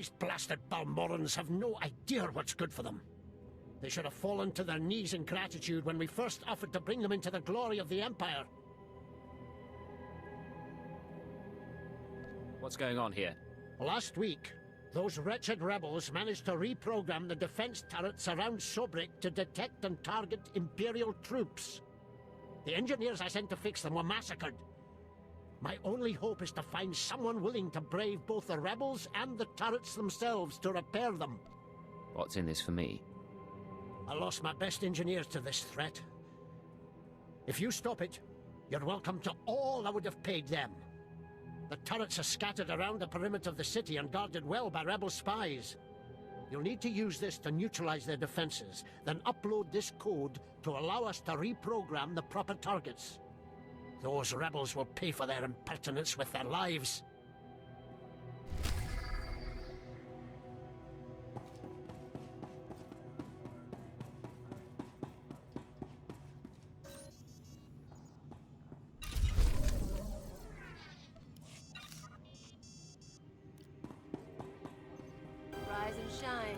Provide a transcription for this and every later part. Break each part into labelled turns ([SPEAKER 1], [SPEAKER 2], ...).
[SPEAKER 1] These blasted Balmorans have no idea what's good for them. They should have fallen to their knees in gratitude when we first offered to bring them into the glory of the Empire.
[SPEAKER 2] What's going on here?
[SPEAKER 1] Last week, those wretched rebels managed to reprogram the defense turrets around Sobrik to detect and target Imperial troops. The engineers I sent to fix them were massacred. My only hope is to find someone willing to brave both the rebels and the turrets themselves to repair them.
[SPEAKER 2] What's in this for me?
[SPEAKER 1] I lost my best engineers to this threat. If you stop it, you're welcome to all I would have paid them. The turrets are scattered around the perimeter of the city and guarded well by rebel spies. You'll need to use this to neutralize their defenses, then upload this code to allow us to reprogram the proper targets. Those rebels will pay for their impertinence with their lives.
[SPEAKER 3] Rise and shine.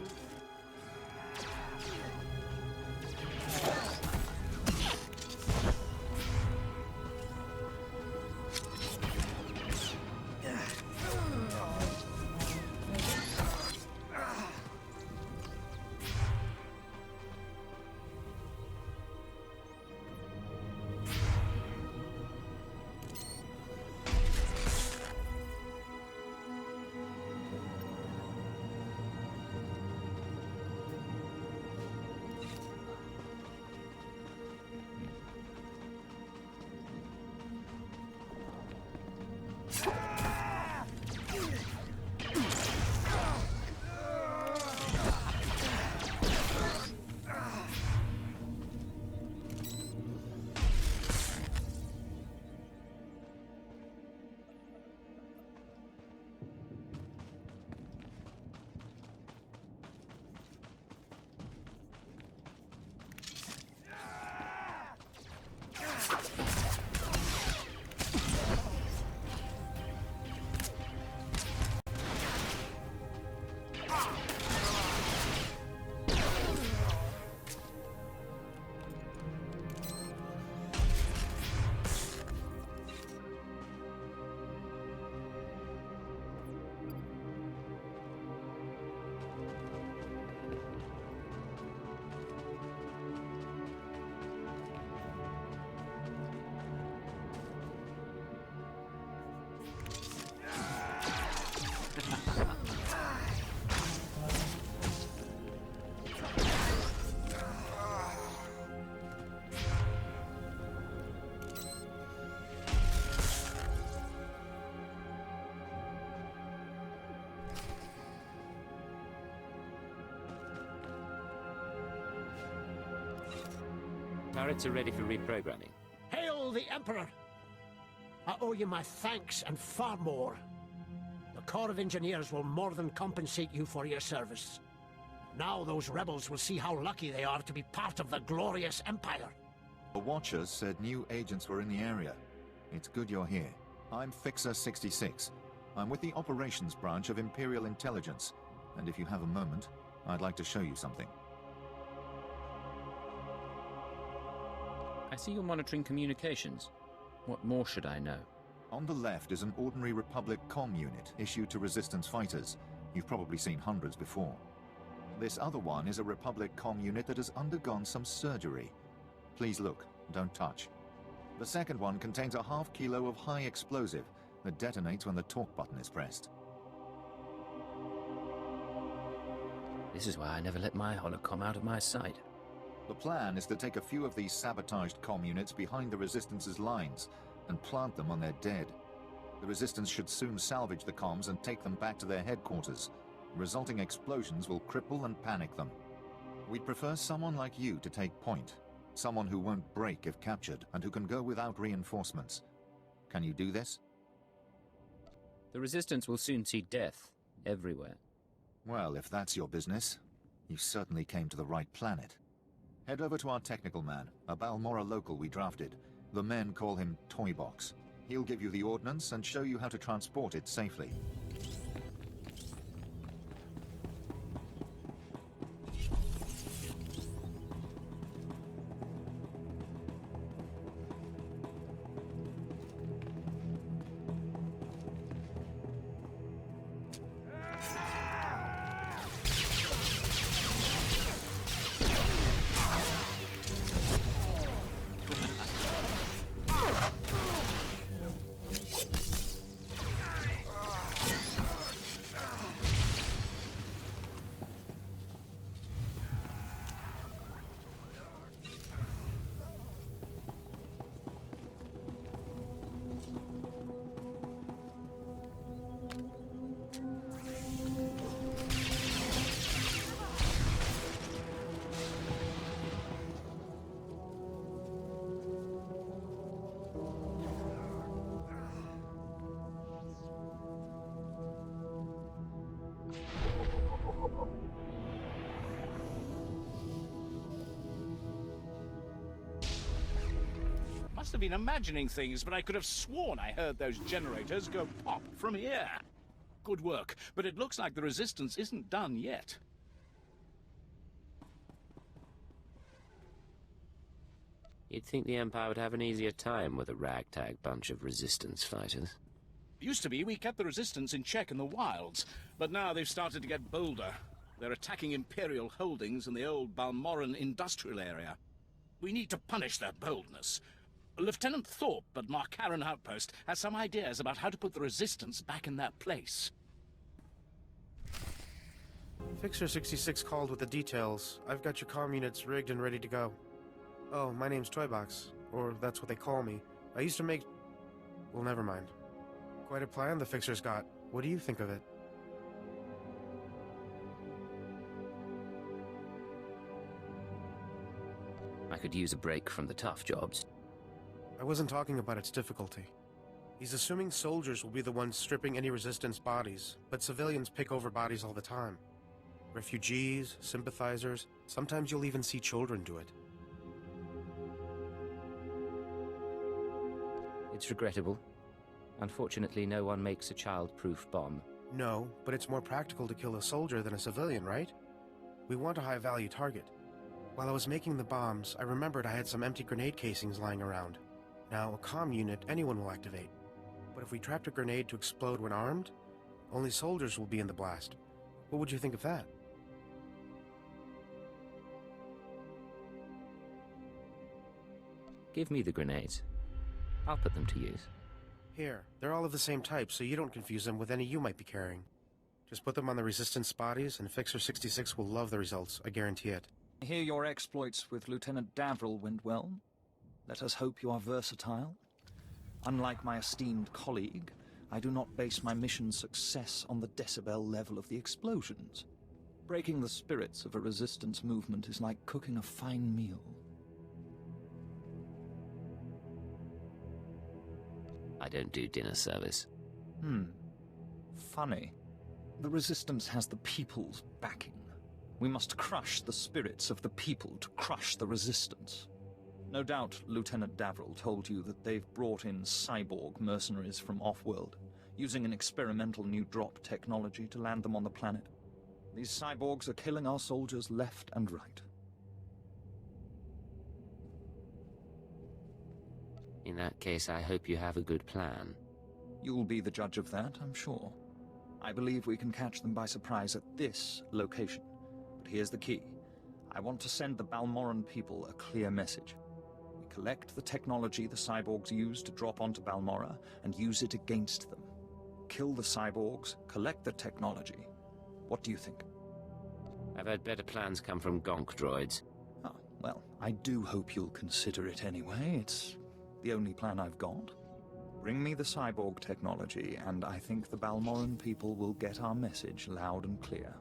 [SPEAKER 2] Turrets are ready for reprogramming.
[SPEAKER 1] Hail the Emperor! I owe you my thanks and far more. The Corps of Engineers will more than compensate you for your service. Now those rebels will see how lucky they are to be part of the glorious Empire.
[SPEAKER 4] The Watchers said new agents were in the area. It's good you're here. I'm Fixer 66. I'm with the Operations Branch of Imperial Intelligence, and if you have a moment, I'd like to show you something.
[SPEAKER 2] I see you're monitoring communications. What more should I know?
[SPEAKER 4] On the left is an ordinary Republic comm unit issued to Resistance fighters. You've probably seen hundreds before. This other one is a Republic comm unit that has undergone some surgery. Please look, don't touch. The second one contains a half kilo of high explosive that detonates when the talk button is pressed.
[SPEAKER 2] This is why I never let my holocom out of my sight.
[SPEAKER 4] The plan is to take a few of these sabotaged comm units behind the Resistance's lines and plant them on their dead. The Resistance should soon salvage the comms and take them back to their headquarters. The resulting explosions will cripple and panic them. We'd prefer someone like you to take point. Someone who won't break if captured and who can go without reinforcements. Can you do this?
[SPEAKER 2] The Resistance will soon see death everywhere.
[SPEAKER 4] Well, if that's your business, you certainly came to the right planet. Head over to our technical man, a Balmora local we drafted. The men call him Toybox. He'll give you the ordnance and show you how to transport it safely.
[SPEAKER 5] have been imagining things, but I could have sworn I heard those generators go pop from here. Good work, but it looks like the resistance isn't done yet.
[SPEAKER 2] You'd think the Empire would have an easier time with a ragtag bunch of resistance fighters.
[SPEAKER 5] Used to be we kept the resistance in check in the wilds, but now they've started to get bolder. They're attacking Imperial holdings in the old Balmoran industrial area. We need to punish their boldness. Lieutenant Thorpe at Marcaran Outpost has some ideas about how to put the resistance back in their place.
[SPEAKER 6] Fixer 66 called with the details. I've got your comm units rigged and ready to go. Oh, my name's Toybox, or that's what they call me. I used to make... well, never mind. Quite a plan the Fixer's got. What do you think of it?
[SPEAKER 2] I could use a break from the tough jobs.
[SPEAKER 6] I wasn't talking about its difficulty. He's assuming soldiers will be the ones stripping any resistance bodies, but civilians pick over bodies all the time. Refugees, sympathizers, sometimes you'll even see children do it.
[SPEAKER 2] It's regrettable. Unfortunately, no one makes a child-proof bomb.
[SPEAKER 6] No, but it's more practical to kill a soldier than a civilian, right? We want a high-value target. While I was making the bombs, I remembered I had some empty grenade casings lying around. Now, a comm unit anyone will activate. But if we trapped a grenade to explode when armed, only soldiers will be in the blast. What would you think of that?
[SPEAKER 2] Give me the grenades. I'll put them to use.
[SPEAKER 6] Here, they're all of the same type, so you don't confuse them with any you might be carrying. Just put them on the resistance bodies, and Fixer 66 will love the results, I guarantee it.
[SPEAKER 7] I hear your exploits with Lieutenant Davril went well. Let us hope you are versatile. Unlike my esteemed colleague, I do not base my mission's success on the decibel level of the explosions. Breaking the spirits of a resistance movement is like cooking a fine meal.
[SPEAKER 2] I don't do dinner service.
[SPEAKER 7] Funny. The resistance has the people's backing. We must crush the spirits of the people to crush the resistance. No doubt Lieutenant Davril told you that they've brought in cyborg mercenaries from off-world, using an experimental new drop technology to land them on the planet. These cyborgs are killing our soldiers left and right.
[SPEAKER 2] In that case, I hope you have a good plan.
[SPEAKER 7] You'll be the judge of that, I'm sure. I believe we can catch them by surprise at this location. But here's the key. I want to send the Balmoran people a clear message. We collect the technology the cyborgs use to drop onto Balmora and use it against them. Kill the cyborgs, collect the technology. What do you think?
[SPEAKER 2] I've had better plans come from gonk droids.
[SPEAKER 7] Ah, well, I do hope you'll consider it anyway. It's the only plan I've got. Bring me the cyborg technology, and I think the Balmoran people will get our message loud and clear.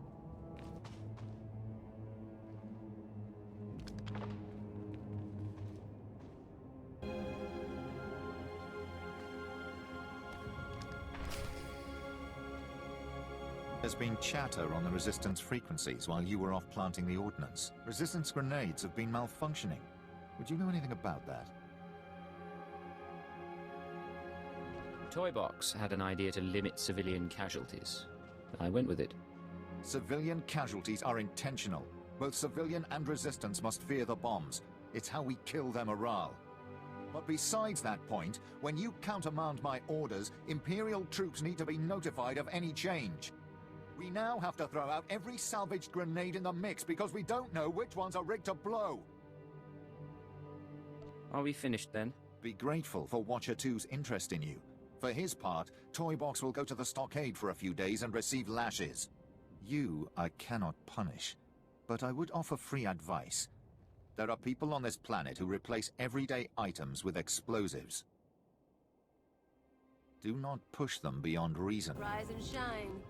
[SPEAKER 4] There's been chatter on the resistance frequencies while you were off planting the ordnance. Resistance grenades have been malfunctioning. Would you know anything about that?
[SPEAKER 2] Toybox had an idea to limit civilian casualties. I went with it.
[SPEAKER 4] Civilian casualties are intentional. Both civilian and resistance must fear the bombs. It's how we kill their morale. But besides that point, when you countermand my orders, Imperial troops need to be notified of any change. We now have to throw out every salvaged grenade in the mix because we don't know which ones are rigged to blow.
[SPEAKER 2] Are we finished then?
[SPEAKER 4] Be grateful for Watcher 2's interest in you. For his part, Toybox will go to the stockade for a few days and receive lashes. You I cannot punish, but I would offer free advice. There are people on this planet who replace everyday items with explosives. Do not push them beyond reason.
[SPEAKER 3] Rise and shine.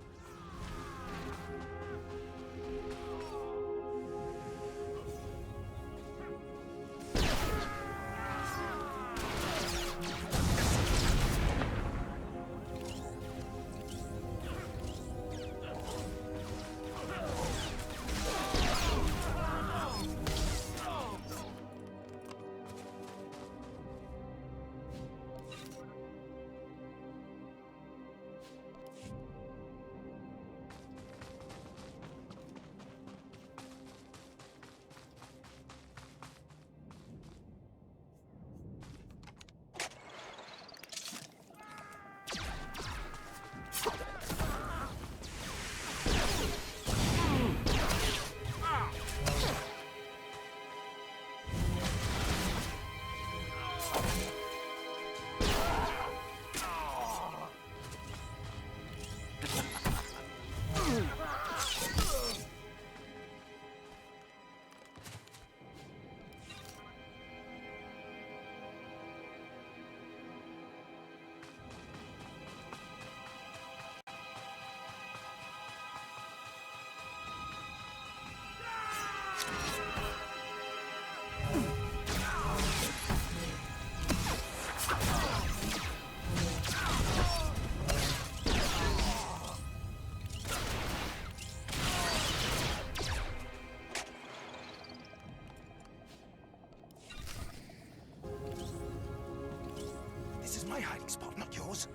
[SPEAKER 8] my hiding spot, not yours.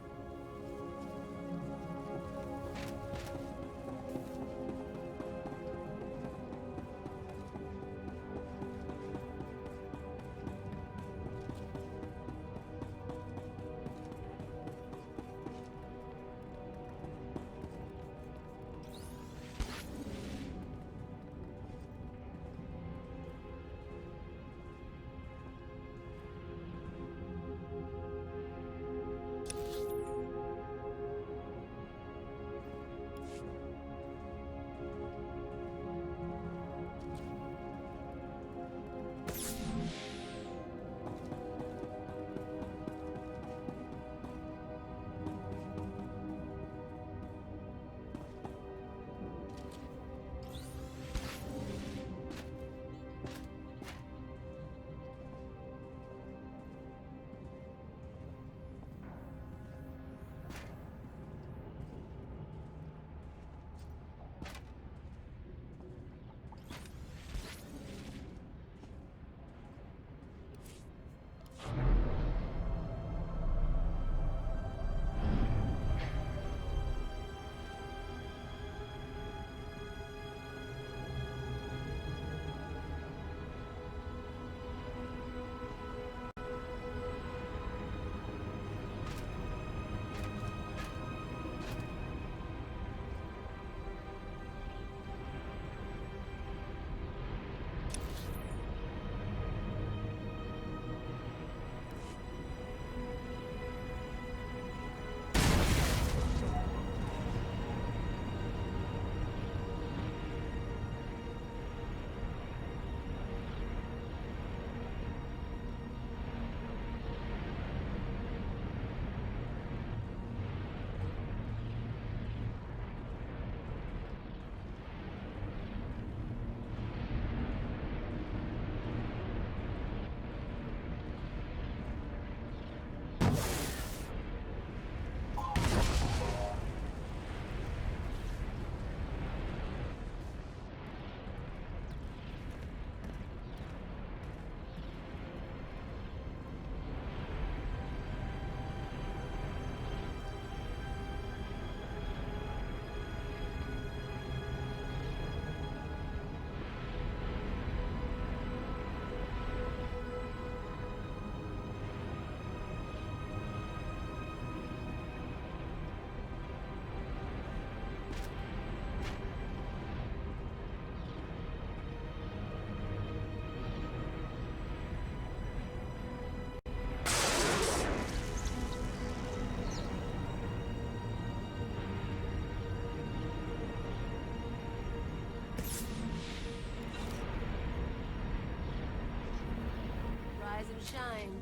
[SPEAKER 3] Rise and shine.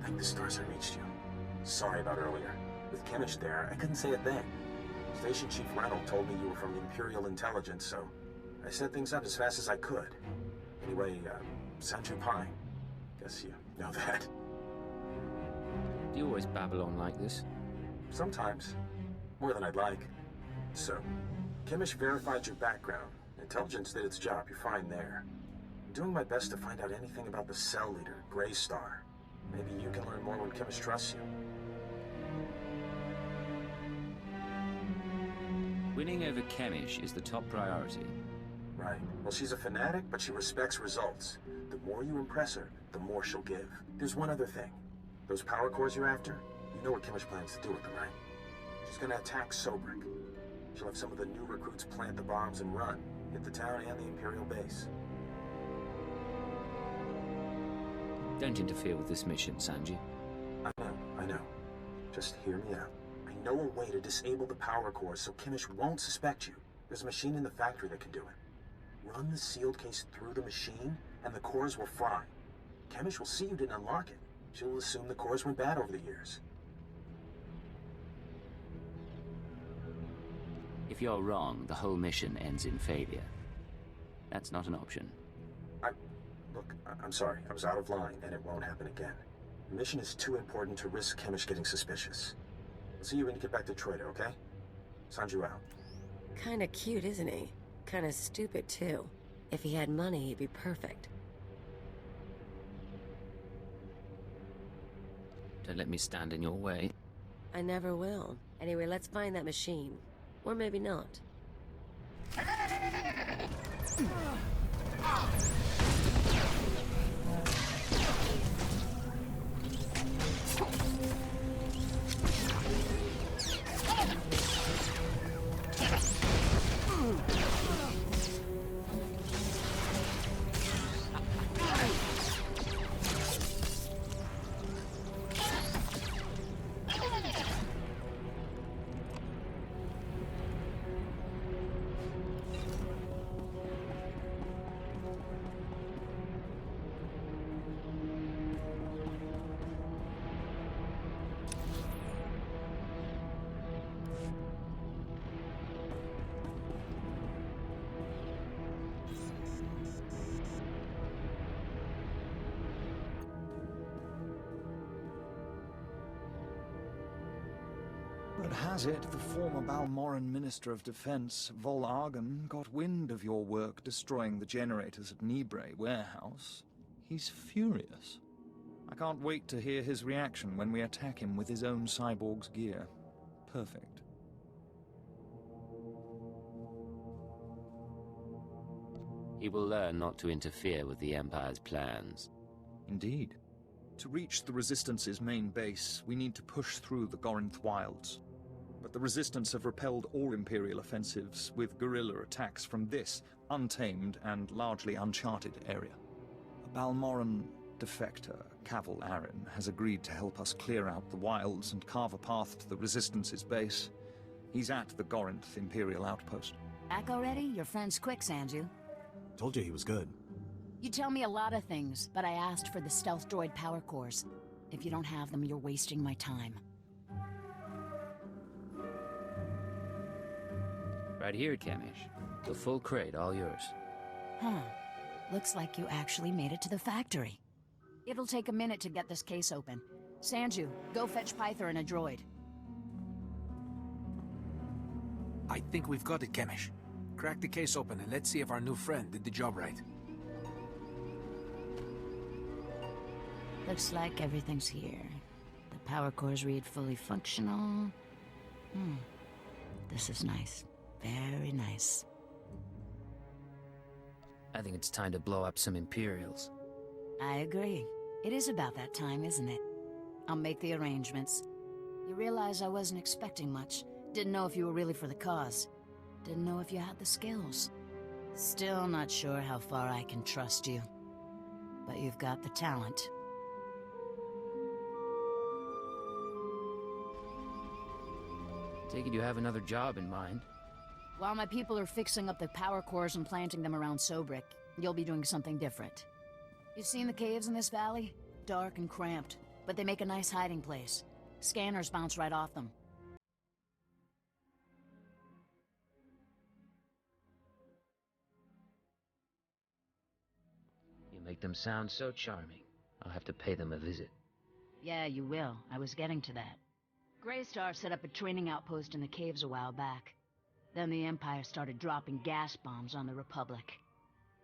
[SPEAKER 9] Thank the stars I reached you. Sorry about earlier. With Chemish there, I couldn't say a thing. Station Chief Reynolds told me you were from the Imperial Intelligence, so I set things up as fast as I could. Anyway, Sanju Pine. Guess you know that.
[SPEAKER 2] Do you always babble on like this?
[SPEAKER 9] Sometimes. More than I'd like. So, Chemish verified your background. Intelligence did its job. You're fine there. I'm doing my best to find out anything about the cell leader, Grey Star. Maybe you can learn more when Chemish trusts you.
[SPEAKER 2] Winning over Chemish is the top priority.
[SPEAKER 9] Right. Well, she's a fanatic, but she respects results. The more you impress her, the more she'll give. There's one other thing. Those power cores you're after, you know what Chemish plans to do with them, right? She's gonna attack Sobrik. She'll have some of the new recruits plant the bombs and run, hit the town and the Imperial base.
[SPEAKER 2] Don't interfere with this mission, Sanji.
[SPEAKER 9] I know. Just hear me out. I know a way to disable the power cores so Chemish won't suspect you. There's a machine in the factory that can do it. Run the sealed case through the machine, and the cores will fry. Chemish will see you didn't unlock it. She'll assume the cores went bad over the years.
[SPEAKER 2] If you're wrong, the whole mission ends in failure. That's not an option.
[SPEAKER 9] Look, I'm sorry. I was out of line, and it won't happen again. The mission is too important to risk Chemish getting suspicious. I'll see you when you get back to Troida, okay? Sanju out.
[SPEAKER 3] Kinda cute, isn't he? Kinda stupid, too. If he had money, he'd be perfect.
[SPEAKER 2] Don't let me stand in your way.
[SPEAKER 3] I never will. Anyway, let's find that machine. Or maybe not.
[SPEAKER 7] Word has it, the former Balmoran Minister of Defense, Vol Argon, got wind of your work destroying the generators at Nibre warehouse. He's furious. I can't wait to hear his reaction when we attack him with his own cyborg's gear. Perfect.
[SPEAKER 2] He will learn not to interfere with the Empire's plans.
[SPEAKER 7] Indeed. To reach the Resistance's main base, we need to push through the Gorinth wilds. But the Resistance have repelled all Imperial offensives with guerrilla attacks from this untamed and largely uncharted area. A Balmoran defector, Cavil Aren, has agreed to help us clear out the wilds and carve a path to the Resistance's base. He's at the Gorinth Imperial outpost.
[SPEAKER 8] Back already? Your friend's quick, Sanju.
[SPEAKER 10] Told you he was good.
[SPEAKER 8] You tell me a lot of things, but I asked for the stealth droid power cores. If you don't have them, you're wasting my time.
[SPEAKER 2] Right here, Chemish. The full crate, all yours.
[SPEAKER 8] Huh. Looks like you actually made it to the factory. It'll take a minute to get this case open. Sanju, go fetch Pyther and a droid.
[SPEAKER 10] I think we've got it, Chemish. Crack the case open and let's see if our new friend did the job right.
[SPEAKER 8] Looks like everything's here. The power cores read fully functional. This is nice. Very nice.
[SPEAKER 2] I think it's time to blow up some Imperials.
[SPEAKER 8] I agree. It is about that time, isn't it? I'll make the arrangements. You realize I wasn't expecting much. Didn't know if you were really for the cause. Didn't know if you had the skills. Still not sure how far I can trust you. But you've got the talent.
[SPEAKER 2] Take it you have another job in mind.
[SPEAKER 8] While my people are fixing up the power cores and planting them around Sobrik, you'll be doing something different. You've seen the caves in this valley? Dark and cramped, but they make a nice hiding place. Scanners bounce right off them.
[SPEAKER 2] You make them sound so charming. I'll have to pay them a visit.
[SPEAKER 8] Yeah, you will. I was getting to that. Greystar set up a training outpost in the caves a while back. Then the Empire started dropping gas bombs on the Republic.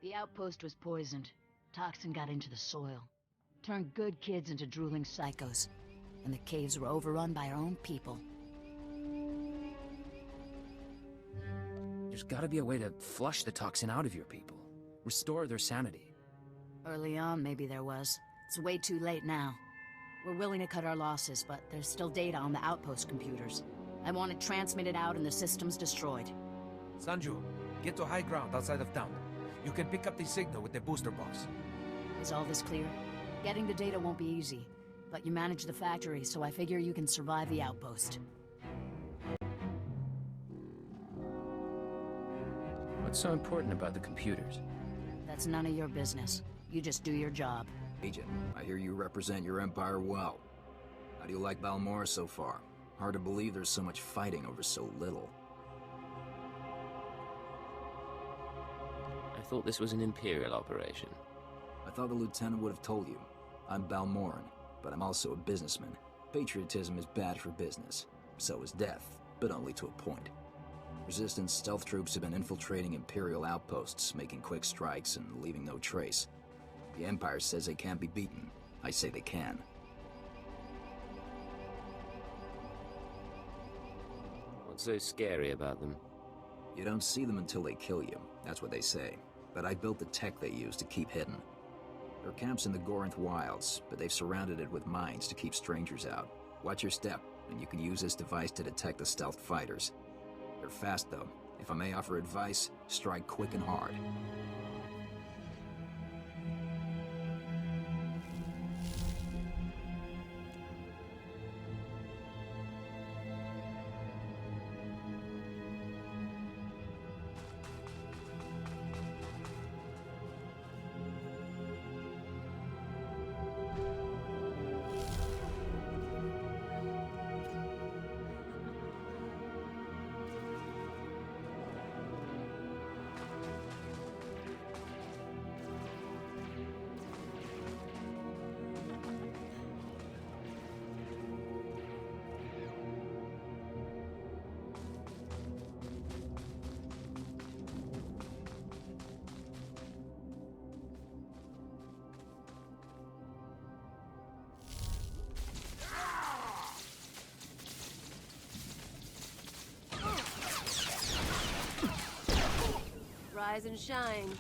[SPEAKER 8] The outpost was poisoned. Toxin got into the soil. Turned good kids into drooling psychos. And the caves were overrun by our own people.
[SPEAKER 2] There's gotta be a way to flush the toxin out of your people. Restore their sanity.
[SPEAKER 8] Early on, maybe there was. It's way too late now. We're willing to cut our losses, but there's still data on the outpost computers. I want it transmitted out and the systems destroyed.
[SPEAKER 10] Sanju, get to high ground outside of town. You can pick up the signal with the booster box.
[SPEAKER 8] Is all this clear? Getting the data won't be easy, but you manage the factory, so I figure you can survive the outpost.
[SPEAKER 2] What's so important about the computers?
[SPEAKER 8] That's none of your business. You just do your job.
[SPEAKER 11] Agent, I hear you represent your empire well. How do you like Balmora so far? Hard to believe there's so much fighting over so little.
[SPEAKER 12] I thought this was an Imperial operation.
[SPEAKER 11] I thought the lieutenant would have told you. I'm Balmoran, but I'm also a businessman. Patriotism is bad for business. So is death, but only to a point. Resistance stealth troops have been infiltrating Imperial outposts, making quick strikes and leaving no trace. The Empire says they can't be beaten. I say they can.
[SPEAKER 12] What's so scary about them?
[SPEAKER 11] You don't see them until they kill you. That's what they say. But I built the tech they use to keep hidden. There are camps in the Gorinth wilds, but they've surrounded it with mines to keep strangers out. Watch your step, and you can use this device to detect the stealth fighters. They're fast, though. If I may offer advice, strike quick and hard.
[SPEAKER 3] Rise and shine.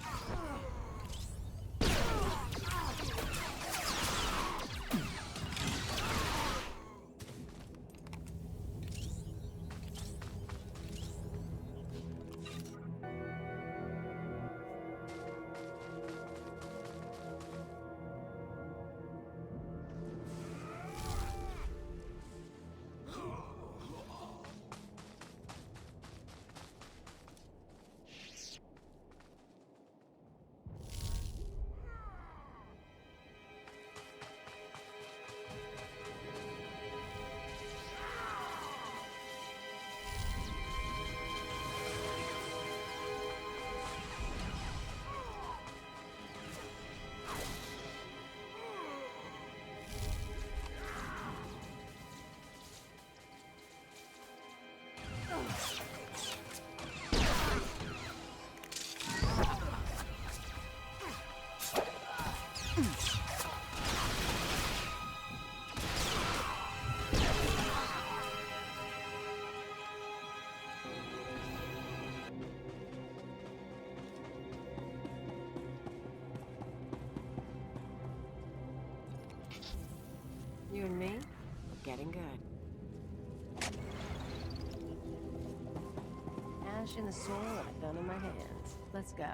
[SPEAKER 3] You and me, we're getting good. Ash in the soil and a gun in my hands. Let's go.